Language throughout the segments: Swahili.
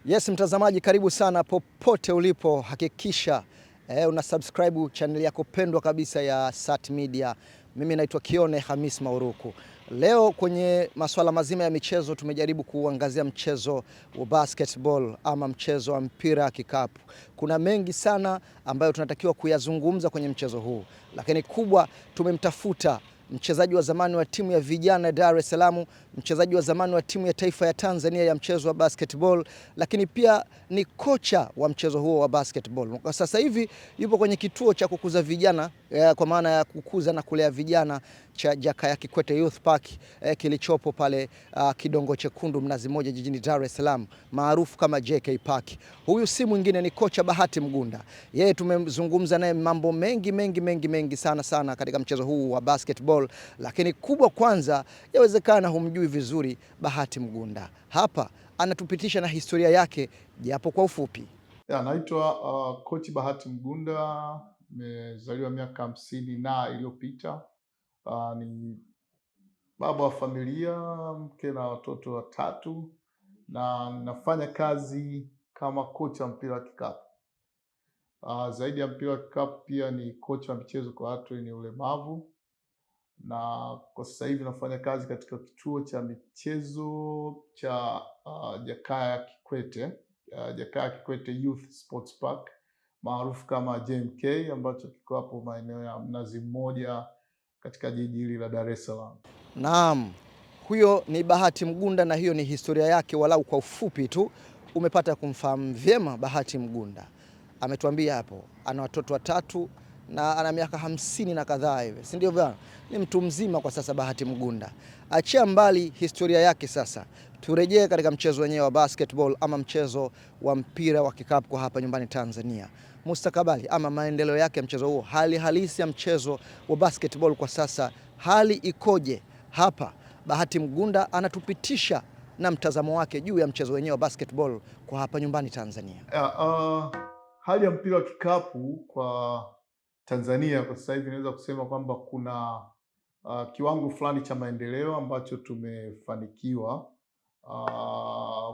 Yes, mtazamaji, karibu sana popote ulipo, hakikisha una subscribe channel yako pendwa kabisa ya Sat Media. Mimi naitwa Kione Hamis Mauruku. Leo kwenye masuala mazima ya michezo tumejaribu kuangazia mchezo wa basketball ama mchezo wa mpira wa kikapu. Kuna mengi sana ambayo tunatakiwa kuyazungumza kwenye mchezo huu, lakini kubwa tumemtafuta mchezaji wa zamani wa timu ya vijana Dar es Salaam, mchezaji wa zamani wa timu ya taifa ya Tanzania ya mchezo wa basketball, lakini pia ni kocha wa mchezo huo wa basketball. Kwa sasa hivi yupo kwenye kituo cha kukuza vijana kwa maana ya kukuza na kulea vijana cha Jakaya Kikwete Youth Park kilichopo pale Kidongo Chekundu Mnazi Mmoja jijini Dar es Salaam, maarufu kama JK Park. Huyu si mwingine ni kocha Bahati Mgunda. Yeye tumezungumza naye mambo mengi sana katika mchezo huu wa basketball, lakini kubwa kwanza, yawezekana humjui vizuri Bahati Mgunda. Hapa anatupitisha na historia yake japo kwa ufupi. Naitwa Coach Bahati Mgunda, nimezaliwa miaka 50 iliyopita. Ni baba wa familia, mke na watoto watatu, na nafanya kazi kama kocha wa mpira wa kikapu. Zaidi ya mpira wa kikapu pia ni kocha wa michezo kwa watu wenye ulemavu, na kwa sasa hivi nafanya kazi katika kituo cha michezo cha Jakaya Kikwete, Jakaya Kikwete Youth Sports Park maarufu kama JMK, ambacho kiko hapo maeneo ya Mnazi Mmoja katika jiji hili la Dar es Salaam. Naam, huyo ni Bahati Mgunda na hiyo ni historia yake, walau kwa ufupi tu umepata kumfahamu vyema Bahati Mgunda. Ametuambia hapo ana watoto watatu na ana miaka 50 na kadhaa hivi, si ndio bwana? Ni mtu mzima kwa sasa Bahati Mgunda. Achia mbali historia yake, sasa turejee katika mchezo wenyewe wa basketball ama mchezo wa mpira wa kikapu kwa hapa nyumbani Tanzania. Mustakabali ama maendeleo yake ya mchezo huo, hali halisi ya mchezo wa basketball kwa sasa, hali ikoje? Hapa Bahati Mgunda anatupitisha na mtazamo wake juu ya mchezo wenyewe wa basketball kwa hapa nyumbani Tanzania. Hali ya mpira wa kikapu kwa Tanzania kwa sasa hivi naweza kusema kwamba kuna kiwango fulani cha maendeleo ambacho tumefanikiwa,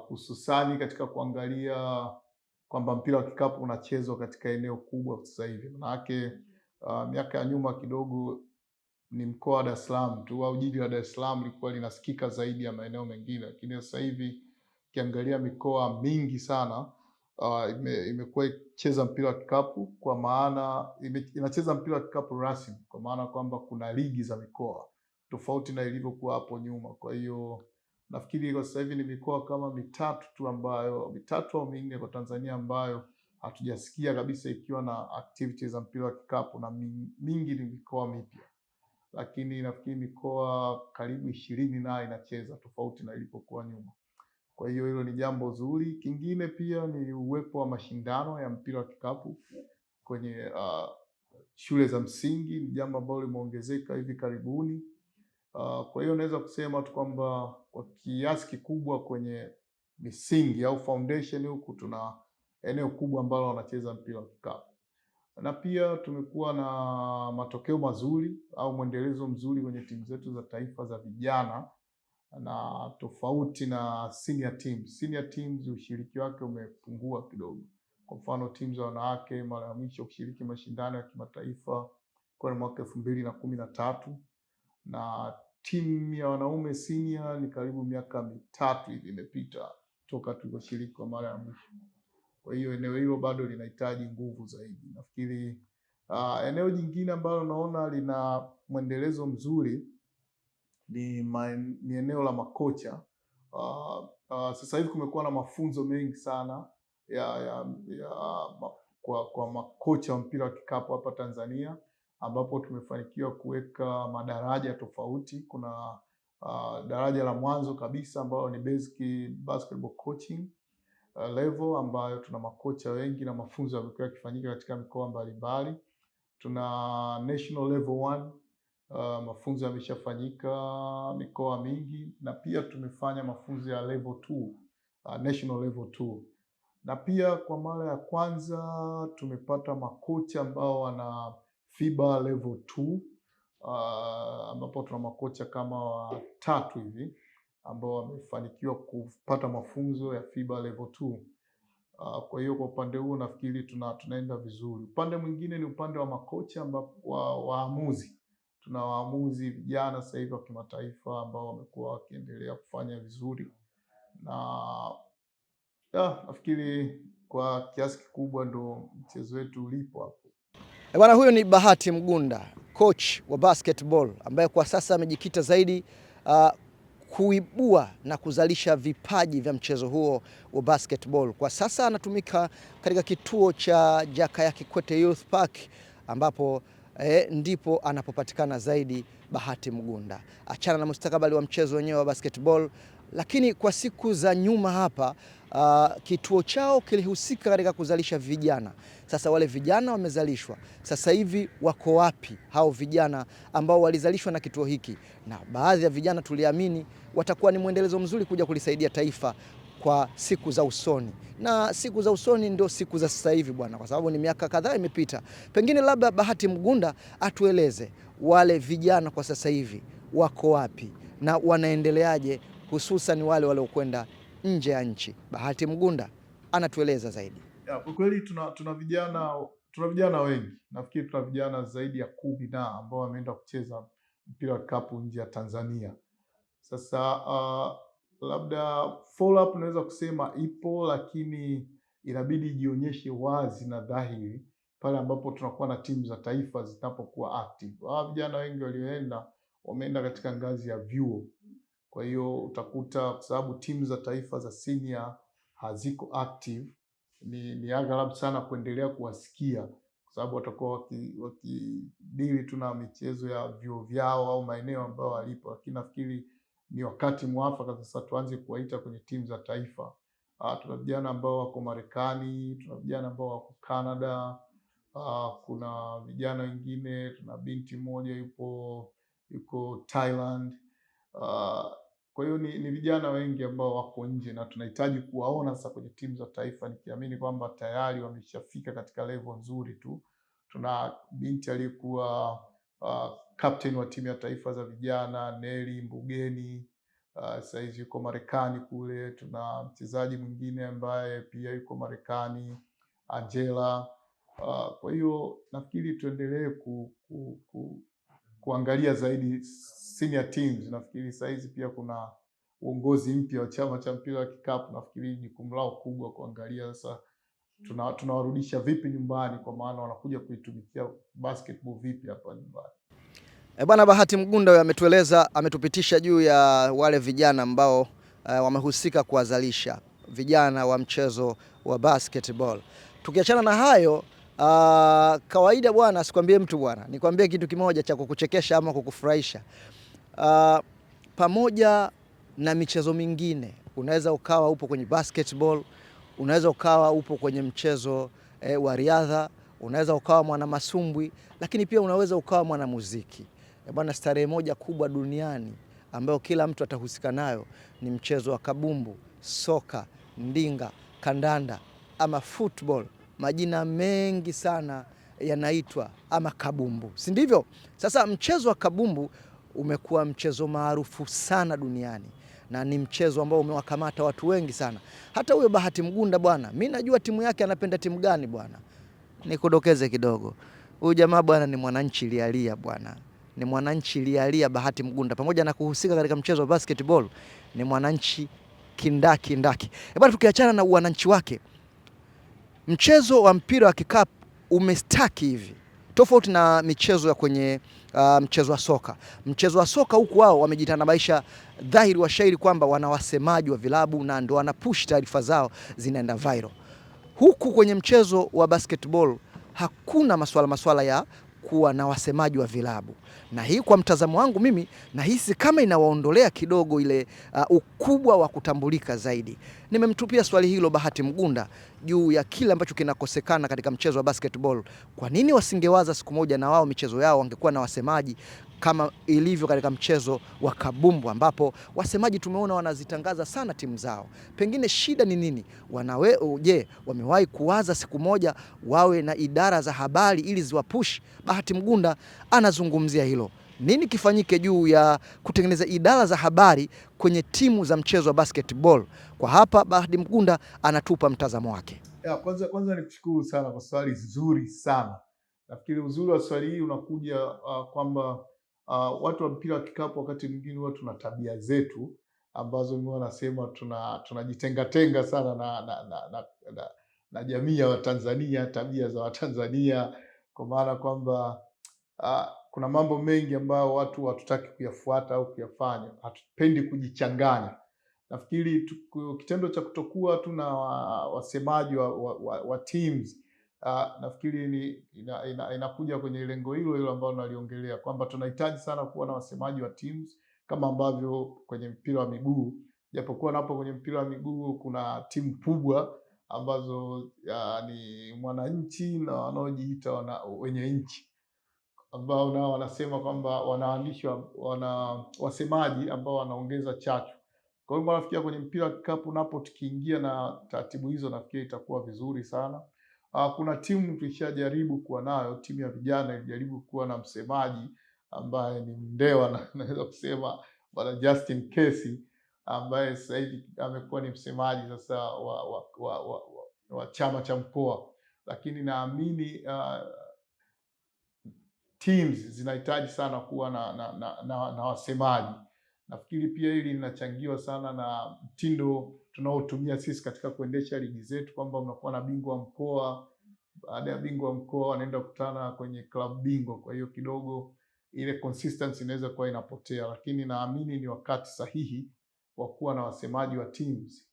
hususani katika kuangalia kwamba mpira wa kikapu unachezwa katika eneo kubwa sasa hivi. Maanake miaka ya nyuma kidogo ni mkoa wa Dar es Salaam tu au jiji la Dar es Salaam lilikuwa linasikika zaidi ya maeneo mengine, lakini sasa hivi ukiangalia mikoa mingi sana imekuwa ikicheza mpira wa kikapu, kwa maana inacheza mpira wa kikapu rasmi, kwa maana kwamba kuna ligi za mikoa tofauti na ilivyokuwa hapo nyuma. Kwa hiyo nafikiri kwa sasa hivi ni mikoa kama mitatu au minne kwa Tanzania ambayo hatujasikia kabisa ikiwa na activities za mpira wa kikapu, na mingi ni mikoa mipya, lakini nafikiri mikoa karibu 20 inacheza tofauti na ilipokuwa nyuma. Kwa hiyo hilo ni jambo zuri. Kingine pia ni uwepo wa mashindano ya mpira wa kikapu kwenye shule za msingi, ni jambo ambalo limeongezeka hivi karibuni. Kwa hiyo naweza kusema tu kwamba kwa kiasi kikubwa kwenye misingi au foundation huku tuna eneo kubwa ambalo wanacheza mpira wa kikapu, na pia tumekuwa na matokeo mazuri au mwendelezo mzuri kwenye timu zetu za taifa za vijana, na tofauti na senior teams. Senior teams ushiriki wake umepungua kidogo. Kwa mfano timu za wanawake mara ya mwisho kushiriki mashindano ya kimataifa kwa mwaka 2013, na timu ya wanaume senior ni karibu miaka 3 hivi imepita toka tuliposhiriki kwa mara ya mwisho. Kwa hiyo eneo hilo bado linahitaji nguvu zaidi. Nafikiri eneo jingine ambalo naona lina mwendelezo mzuri ni eneo la makocha. Sasa hivi kumekuwa na mafunzo mengi sana kwa makocha wa mpira wa kikapu hapa Tanzania, ambapo tumefanikiwa kuweka madaraja tofauti. Kuna daraja la mwanzo kabisa ambalo ni basic basketball coaching level, ambayo tuna makocha wengi na mafunzo yamekuwa yakifanyika katika mikoa mbalimbali. Tuna national level 1, mafunzo yameshafanyika mikoa mingi, na pia tumefanya mafunzo ya level 2, national level 2, na pia kwa mara ya kwanza tumepata makocha ambao wana FIBA level 2, ambapo tuna makocha kama watatu hivi ambao wamefanikiwa kupata mafunzo ya FIBA level 2. Kwa hiyo kwa upande huo nafikiri tunaenda vizuri. Upande mwingine ni upande wa makocha waamuzi. Tuna waamuzi vijana sasa hivi wa kimataifa ambao wamekuwa wakiendelea kufanya vizuri, na nafikiri kwa kiasi kikubwa ndo mchezo wetu ulipo hapo. Bwana, huyo ni Bahati Mgunda, coach wa basketball ambaye kwa sasa amejikita zaidi kuibua na kuzalisha vipaji vya mchezo huo wa basketball. Kwa sasa anatumika katika kituo cha Jakaya Kikwete Youth Park ambapo ndipo anapopatikana zaidi Bahati Mgunda. Achana na mustakabali wa mchezo wenyewe wa basketball, lakini kwa siku za nyuma hapa kituo chao kilihusika katika kuzalisha vijana. Sasa wale vijana wamezalishwa, sasa hivi wako wapi hao vijana ambao walizalishwa na kituo hiki? Na baadhi ya vijana tuliamini watakuwa ni mwendelezo mzuri kuja kulisaidia taifa kwa siku za usoni, na siku za usoni ndio siku za sasa hivi bwana, kwa sababu ni miaka kadhaa imepita. Pengine labda Bahati Mgunda atueleze wale vijana kwa sasa hivi wako wapi na wanaendeleaje, hususan wale waliokwenda nje ya nchi. Bahati Mgunda anatueleza zaidi. Kwa kweli tuna vijana wengi, nafikiri tuna vijana zaidi ya 10 ambao wameenda kucheza mpira wa kikapu nje ya Tanzania. Sasa labda follow up naweza kusema ipo, lakini inabidi ijionyeshe wazi na dhahiri pale ambapo tunakuwa na timu za taifa zinapokuwa active. Vijana wengi walioenda wameenda katika ngazi ya vyuo, kwa hiyo utakuta kwa sababu timu za taifa za senior haziko active, ni aghalabu sana kuendelea kuwasikia kwa sababu watakuwa wakidili tu na michezo ya vyuo vyao au maeneo ambayo walipo, lakini nafikiri ni wakati mwafaka sasa tuanze kuwaita kwenye timu za taifa. Tuna vijana ambao wako Marekani, tuna vijana ambao wako Canada, kuna vijana wengine, tuna binti mmoja yuko Thailand. Kwa hiyo ni vijana wengi ambao wako nje na tunahitaji kuwaona sasa kwenye timu za taifa, nikiamini kwamba tayari wameshafika katika level nzuri tu. Tuna binti aliyekuwa captain wa timu ya taifa za vijana Nelly Mbugeni, sasa hivi yuko Marekani kule. Tuna mchezaji mwingine ambaye pia yuko Marekani, Angela. Kwa hiyo nafikiri tuendelee kuangalia zaidi senior teams. Nafikiri sasa hizi pia kuna uongozi mpya wa chama cha mpira wa kikapu, nafikiri jukumu lao kubwa kuangalia sasa tunawarudisha vipi nyumbani, kwa maana wanakuja kuitumikia basketball vipi hapa nyumbani. Bwana Bahati Mgunda ametupitisha juu ya wale vijana ambao wamehusika kuwazalisha vijana wa mchezo wa basketball. Tukiachana na hayo, kawaida bwana, sikwambie mtu bwana, nikwambie kitu kimoja cha kukuchekesha ama kukufurahisha. Pamoja na michezo mingine, unaweza ukawa upo kwenye basketball, unaweza ukawa upo kwenye mchezo wa riadha, unaweza ukawa mwana masumbwi, lakini pia unaweza ukawa mwana muziki. Bwana, starehe moja kubwa duniani ambayo kila mtu atahusika nayo ni mchezo wa kabumbu, soka, ndinga, kandanda ama football. Majina mengi sana yanaitwa ama kabumbu, si ndivyo? Sasa mchezo wa kabumbu umekuwa mchezo maarufu sana duniani na ni mchezo ambao umewakamata watu wengi sana. Hata huyo Bahati Mgunda bwana, mimi najua timu yake anapenda timu gani bwana. Nikudokeze kidogo. Huyu jamaa bwana ni mwananchi lialia bwana. Ni mwananchi lialia Bahati Mgunda, pamoja na kuhusika katika mchezo wa basketball, ni mwananchi kindaki. Bwana, tukiachana na wananchi wake, mchezo wa mpira wa kikapu umestaki hivi. Tofauti na michezo ya kwenye mchezo wa soka. Mchezo wa soka huku wao wamejitanabaisha dhahiri wa shairi kwamba wana wasemaji wa vilabu na ndio wanapush taarifa zao zinaenda viral. Huku kwenye mchezo wa basketball hakuna maswala ya kuwa na wasemaji wa vilabu. Na hii kwa mtazamo wangu mimi nahisi kama inawaondolea kidogo ile ukubwa wa kutambulika zaidi. Nimemtupia swali hilo Bahati Mgunda juu ya kile ambacho kinakosekana katika mchezo wa basketball. Kwa nini wasingewaza siku moja na wao michezo yao wangekuwa na wasemaji kama ilivyo katika mchezo wa kabumbu, ambapo wasemaji tumeona wanazitangaza sana timu zao. Pengine shida ni nini? Wamewahi kuwaza siku moja wawe na idara za habari ili ziwapush? Bahati Mgunda anazungumzia hilo. Nini kifanyike juu ya kutengeneza idara za habari kwenye timu za mchezo wa basketball? Kwa hapa Bahati Mgunda anatupa mtazamo wake. Kwanza nikushukuru sana kwa swali zuri sana. Nafikiri uzuri wa swali hili unakuja kwamba watu wa mpira wa kikapu wakati mwingine huwa tuna tabia zetu ambazo mimi wanasema tunajitenga sana na jamii ya Watanzania, tabia za Watanzania, kwa maana kwamba kuna mambo mengi ambayo watu hatutaki kuyafuata au kuyafanya, hatupendi kujichanganya. Nafikiri kitendo cha kutokuwa tu na wasemaji wa teams, nafikiri inakuja kwenye lengo hilo hilo ambalo naliongelea kwamba tunahitaji sana kuwa na wasemaji wa teams kama ambavyo kwenye mpira wa miguu, japokuwa napo kwenye mpira wa miguu kuna timu kubwa ambazo ni mwananchi na wanaojiita wenye nchi, ambao nao wanasema kwamba wana wasemaji ambao wanaongeza chachu. Kwa hiyo nafikiria kwenye mpira wa kikapu napo tukiingia na taratibu hizo, nafikiri itakuwa vizuri sana. Kuna timu tulishajaribu kuwa nayo, timu ya vijana ilijaribu kuwa na msemaji ambaye ni Mndewa na naweza kusema Bwana Justin Kesi, ambaye sasa hivi amekuwa ni msemaji sasa wa chama cha mkoa, lakini naamini teams zinahitaji sana kuwa na wasemaji. Nafikiri pia hili linachangiwa sana na mtindo tunaotumia sisi katika kuendesha ligi zetu, kwamba unakuwa na bingwa wa mkoa, baada ya bingwa wa mkoa wanaenda kukutana kwenye klabu bingwa. Kwa hiyo kidogo ile consistency inaweza kuwa inapotea, lakini naamini ni wakati sahihi wa kuwa na wasemaji wa teams.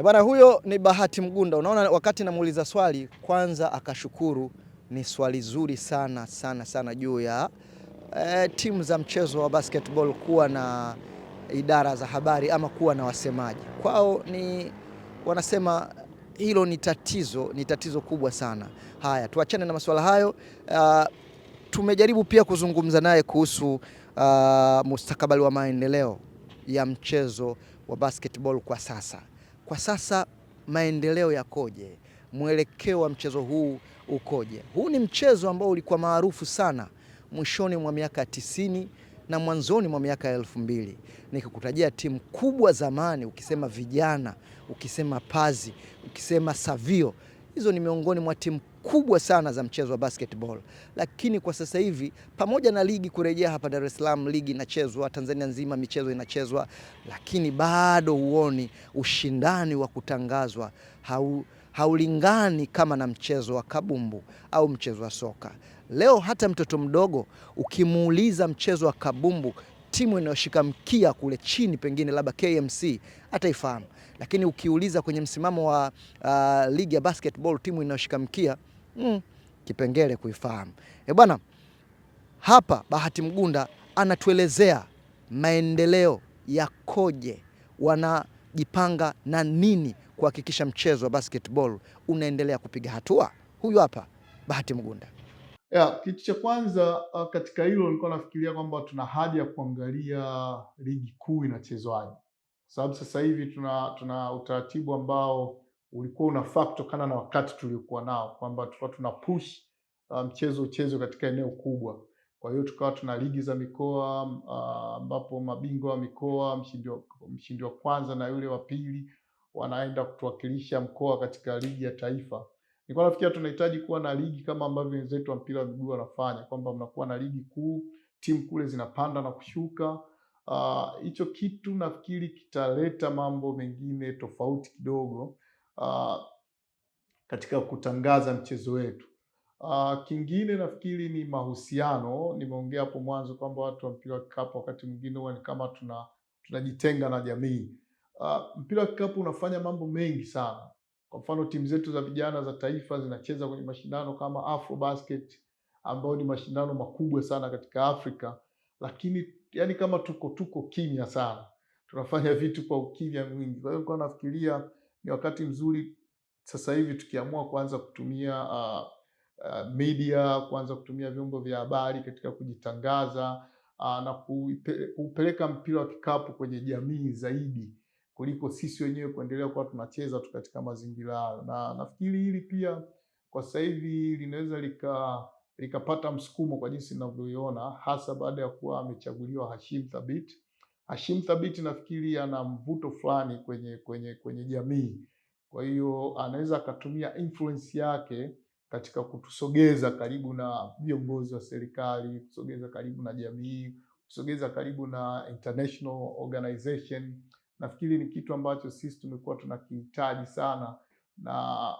Bwana, huyo ni Bahati Mgunda. Unaona, wakati namuuliza swali kwanza akashukuru. Ni swali zuri sana sana sana juu ya timu za mchezo wa basketball kuwa na idara za habari ama kuwa na wasemaji. Kwao wanasema hilo ni tatizo kubwa sana. Haya, tuachane na masuala hayo. Tumejaribu pia kuzungumza naye kuhusu mustakabali wa maendeleo ya mchezo wa basketball kwa sasa. Kwa sasa maendeleo yakoje? Mwelekeo wa mchezo huu ukoje? Huu ni mchezo ambao ulikuwa maarufu sana mwishoni mwa miaka 90 na mwanzoni mwa miaka 2000. Nikikutajia timu kubwa zamani, ukisema Vijana, ukisema Pazi, ukisema Savio, hizo ni miongoni mwa timu kubwa sana za mchezo wa basketball. Lakini kwa sasa hivi, pamoja na ligi kurejea hapa Dar es Salaam, ligi inachezwa Tanzania nzima, michezo inachezwa, lakini bado huoni ushindani wa kutangazwa haulingani kama na mchezo wa kabumbu au mchezo wa soka. Leo hata mtoto mdogo ukimuuliza mchezo wa kabumbu, timu inayoshika mkia kule chini pengine labda KMC ataifahamu, lakini ukiuliza kwenye msimamo wa ligi ya basketball timu inayoshika mkia Kipengele kuifahamu. Bwana, hapa Bahati Mgunda anatuelezea maendeleo yakoje, wanajipanga na nini kuhakikisha mchezo wa basketball unaendelea kupiga hatua. Huyu hapa Bahati Mgunda. Kitu cha kwanza katika hilo nilikuwa nafikiria kwamba tuna haja ya kuangalia ligi kuu inachezwaje, sababu sasa hivi tuna utaratibu ambao ulikuwa unafaa kutokana na wakati tuliokuwa nao, kwamba tulikuwa tuna push mchezo uchezwe katika eneo kubwa. Kwa hiyo tukawa tuna ligi za mikoa ambapo mabingwa wa mikoa, mshindi wa kwanza na yule wa pili wanaenda kutuwakilisha mkoa katika ligi ya taifa. Nilikuwa nafikiria tunahitaji kuwa na ligi kama ambavyo wenzetu wa mpira wa miguu wanafanya, kwamba mnakuwa na ligi kuu, timu kule zinapanda na kushuka. Hicho kitu nafikiri kitaleta mambo mengine tofauti kidogo katika kutangaza mchezo wetu. Kingine nafikiri ni mahusiano. Nimeongea hapo mwanzo kwamba watu wa mpira wa kikapu wakati mwingine huwa ni kama tunajitenga na jamii. Mpira wa kikapu unafanya mambo mengi sana. Kwa mfano timu zetu za vijana za taifa zinacheza kwenye mashindano kama Afrobasket ambayo ni mashindano makubwa sana katika Afrika, lakini yani kama tuko kimya sana. Tunafanya vitu kwa ukimya mwingi. Kwa hiyo nilikuwa nafikiria ni wakati mzuri sasa hivi tukiamua kuanza kutumia media, kuanza kutumia vyombo vya habari katika kujitangaza na kupeleka mpira wa kikapu kwenye jamii zaidi kuliko sisi wenyewe kuendelea kuwa tunacheza tu katika mazingira hayo. Na nafikiri hili pia kwa sasa hivi linaweza likapata msukumo kwa jinsi ninavyoiona, hasa baada ya kuwa amechaguliwa Hashim Thabit. Hashim Thabit nafikiri ana mvuto fulani kwenye jamii, kwa hiyo anaweza akatumia influence yake katika kutusogeza karibu na viongozi wa serikali, kusogeza karibu na jamii, kusogeza karibu na international organization. Nafikiri ni kitu ambacho sisi tumekuwa tunakihitaji sana, na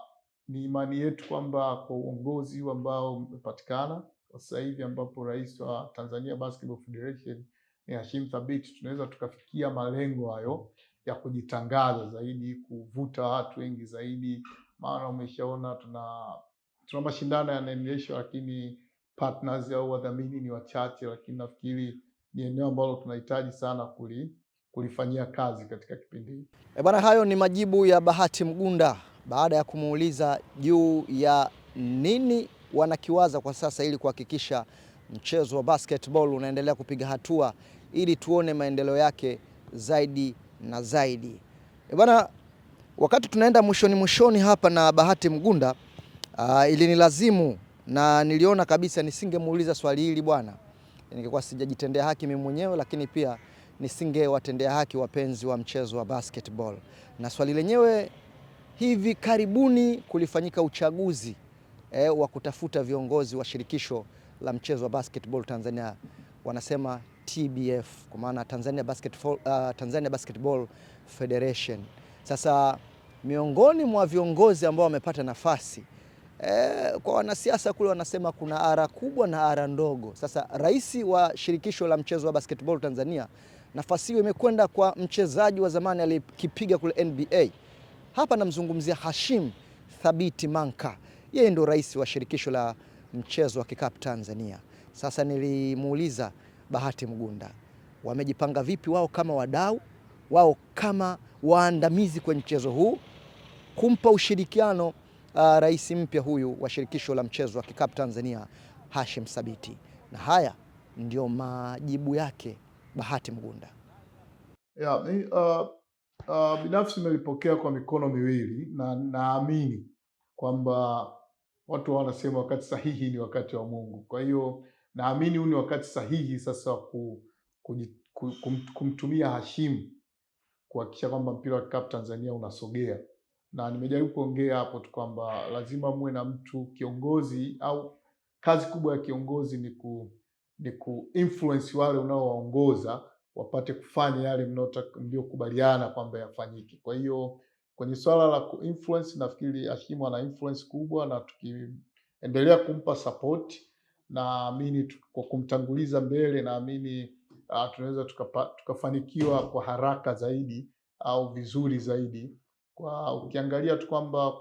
ni imani yetu kwamba kwa uongozi huu ambao umepatikana sasa hivi, ambapo rais wa Tanzania Basketball Federation ni Hashim Thabit, tunaweza tukafikia malengo hayo ya kujitangaza zaidi, kuvuta watu wengi zaidi. Maana umeshaona tuna mashindano yanaendeshwa, lakini partners au wadhamini ni wachache, lakini nafikiri ni eneo ambalo tunahitaji sana kulifanyia kazi katika kipindi hiki. Bwana, hayo ni majibu ya Bahati Mgunda baada ya kumuuliza juu ya nini wanakiwaza kwa sasa ili kuhakikisha mchezo wa basketball unaendelea kupiga hatua ili tuone maendeleo yake zaidi na zaidi. Bwana, wakati tunaenda mwishoni hapa na Bahati Mgunda, ilinilazimu na niliona kabisa nisingemuuliza swali hili bwana, ningekuwa sijajitendea haki mimi mwenyewe, lakini pia nisingewatendea haki wapenzi wa mchezo wa basketball. Na swali lenyewe, hivi karibuni kulifanyika uchaguzi wa kutafuta viongozi wa shirikisho la mchezo wa basketball Tanzania, wanasema TBF, kwa maana Tanzania Basketball Federation. Sasa miongoni mwa viongozi ambao wamepata nafasi, kwa wanasiasa kule wanasema kuna ara kubwa na ara ndogo. Sasa rais wa shirikisho la mchezo wa basketball Tanzania, nafasi hiyo imekwenda kwa mchezaji wa zamani aliyekipiga kule NBA. Hapa namzungumzia Hashim Thabit Manka. Yeye ndio rais wa shirikisho la mchezo wa kikapu Tanzania. Sasa nilimuuliza Bahati Mgunda, wamejipanga vipi wao kama wadau, wao kama waandamizi kwenye mchezo huu kumpa ushirikiano rais mpya huyu wa shirikisho la mchezo wa kikapu Tanzania, Hashim Thabit. Na haya ndio majibu yake Bahati Mgunda. Binafsi nimelipokea kwa mikono miwili, na naamini kwamba watu wanasema wakati sahihi ni wakati wa Mungu. Kwa hiyo naamini huu ni wakati sahihi sasa kumtumia Hashim kuhakikisha kwamba mpira wa kikapu Tanzania unasogea. Na nimejaribu kuongea hapo tu kwamba lazima muwe na mtu kiongozi, au kazi kubwa ya kiongozi ni ku influence wale unaowaongoza wapate kufanya yale mliokubaliana kwamba yafanyike. Kwa hiyo kwenye swala la ku influence, nafikiri Hashim ana influence kubwa, na tukiendelea kumpa support, naamini kwa kumtanguliza mbele, naamini tunaweza tukafanikiwa kwa haraka zaidi au vizuri zaidi. Kwa ukiangalia tu kwamba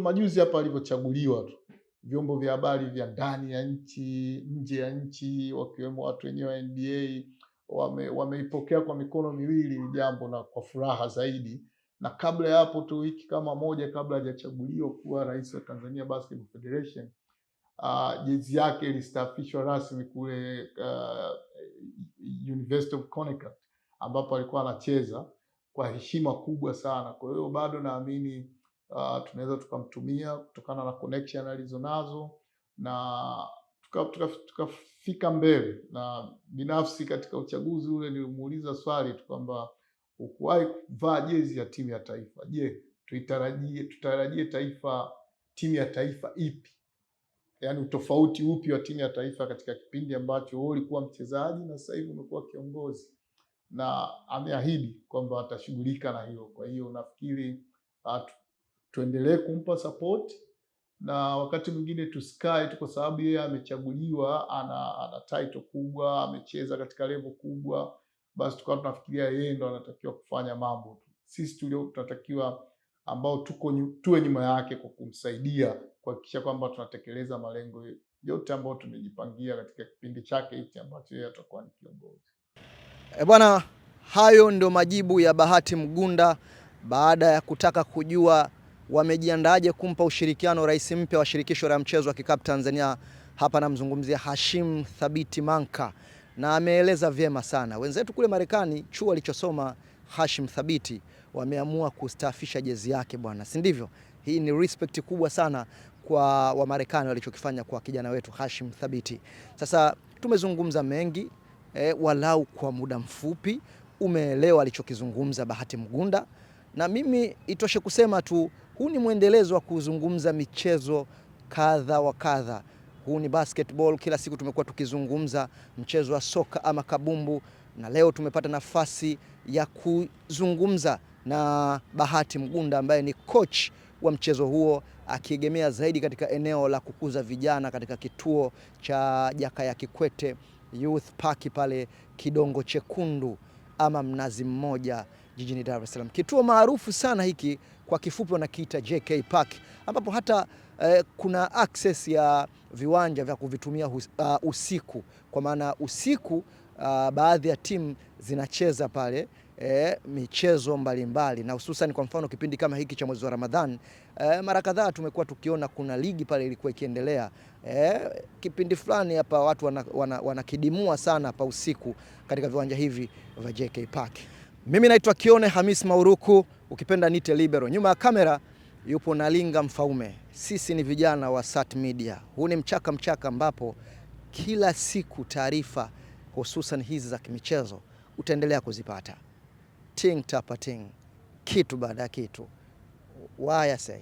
majuzi hapa alivyochaguliwa tu, vyombo vya habari vya ndani ya nchi, nje ya nchi, wakiwemo watu wenyewe wa NBA wameipokea kwa mikono miwili jambo, na kwa furaha zaidi. Na kabla ya hapo tu, wiki kama moja kabla hajachaguliwa kuwa rais wa Tanzania Basketball Federation, jezi yake ilistaafishwa rasmi kule University of Connecticut, ambapo alikuwa anacheza kwa heshima kubwa sana. Kwa hiyo bado naamini tunaweza tukamtumia kutokana na connection alizonazo, na tukafika mbele. Na binafsi katika uchaguzi ule nilimuuliza swali tu kwamba ukuwahi kuvaa jezi ya timu ya taifa, je, tutarajie timu ya taifa ipi? Yaani utofauti upi wa timu ya taifa katika kipindi ambacho wewe ulikuwa mchezaji na sasa hivi umekuwa kiongozi? Na ameahidi kwamba atashughulika na hilo. Kwa hiyo nafikiri tuendelee kumpa support, na wakati mwingine tusikae tu kwa sababu yeye amechaguliwa, ana title kubwa, amecheza katika level kubwa, basi tukawa tunafikiria yeye ndo anatakiwa kufanya mambo tu. Sisi tunatakiwa ambao tuwe nyuma yake kwa kumsaidia kuhakikisha kwamba tunatekeleza malengo yote ambayo tumejipangia katika kipindi chake hiki ambacho yeye atakuwa ni kiongozi. Bwana, hayo ndio majibu ya Bahati Mgunda baada ya kutaka kujua wamejiandaje kumpa ushirikiano rais mpya wa shirikisho la mchezo wa kikapu Tanzania. Hapa namzungumzia Hashim Thabit Manka, na ameeleza vyema sana. Wenzetu kule Marekani, chuo alichosoma Hashim Thabit, wameamua kustaafisha jezi yake bwana, si ndivyo? Hii ni respect kubwa sana kwa Wamarekani walichokifanya kwa kijana wetu Hashim Thabiti. Sasa tumezungumza mengi walau kwa muda mfupi umeelewa alichokizungumza Bahati Mgunda, na mimi itoshe kusema tu huu ni mwendelezo wa kuzungumza michezo kadha wa kadha. Huu ni basketball, kila siku tumekuwa tukizungumza mchezo wa soka ama kabumbu, na leo tumepata nafasi ya kuzungumza na Bahati Mgunda ambaye ni coach wa mchezo huo, akiegemea zaidi katika eneo la kukuza vijana katika kituo cha Jakaya Kikwete Youth Park pale Kidongo Chekundu ama Mnazi Mmoja jijini Dar es Salaam. Kituo maarufu sana hiki, kwa kifupi wanakiita JK Park, ambapo hata kuna access ya viwanja vya kuvitumia usiku, kwa maana usiku baadhi ya timu zinacheza pale michezo mbalimbali, na hususan kwa mfano kipindi kama hiki cha mwezi wa Ramadhan, mara kadhaa tumekuwa tukiona kuna ligi pale ilikuwa ikiendelea. Kipindi fulani hapa watu wanakidimua sana pa usiku katika viwanja hivi vya JK Park. Mimi naitwa Kione Hamis Mauruku, ukipenda nite Libero. Nyuma ya kamera yupo Nalinga Mfaume. Sisi ni vijana wa Sat Media. Huu ni mchaka ambapo kila siku taarifa hususan hizi za kimichezo utaendelea kuzipata. Ting tapa ting, kitu baada ya kitu. Why I say